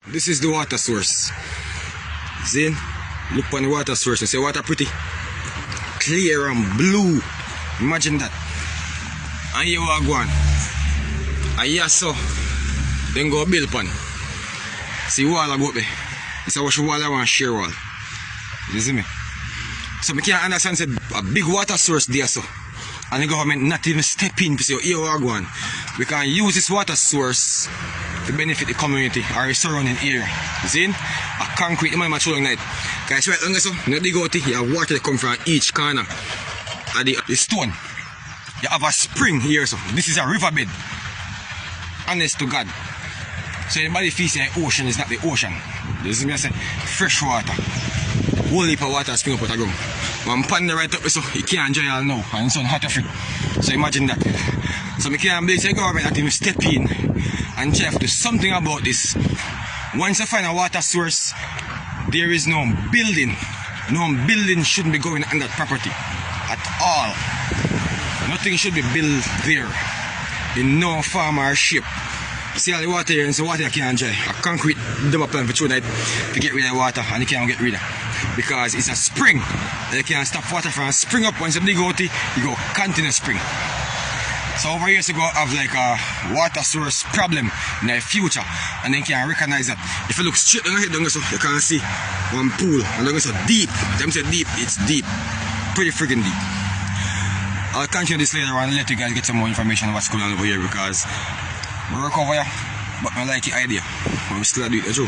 This is the water source. See? Look on the water source and say water pretty. Clear and blue. Imagine that. And here we go on. And here so. Then go build pan. See wall I go up there. It's a wash wall I want share wall. You see me? So I can't understand say a big water source there so. And the government not even step in to say here we go on. We can use this water source to benefit the community or the surrounding area. You see? A concrete, you might match along night. Guys, right longer so, you dig out here, you have water that come from each corner. And the stone. You have a spring here so. This is a riverbed. Honest to God. So anybody feels the ocean is not the ocean. This is me I say fresh water. Whole heap of water spring up out the ground. One pond right up so you can't enjoy all now and it's hot free. So imagine that. So I can't believe the government that even step in and try to do something about this. Once you find a water source, there is no building. No building shouldn't be going on that property at all. Nothing should be built there in no farm or ship. See all the water here and so water you can't enjoy. A concrete double plan for 2 nights to get rid of the water and you can't get rid of it. Because it's a spring. You can't stop water from spring up. Once you dig out it, you go continuous spring. So over years ago have like a water source problem in the future and then you can recognize that. If you look straight down here, so you can see one pool and down so deep. Them say deep, it's deep. Pretty freaking deep. I'll continue this later on and let you guys get some more information on what's going on over here because we work over here, but I like the idea. But we still do it too.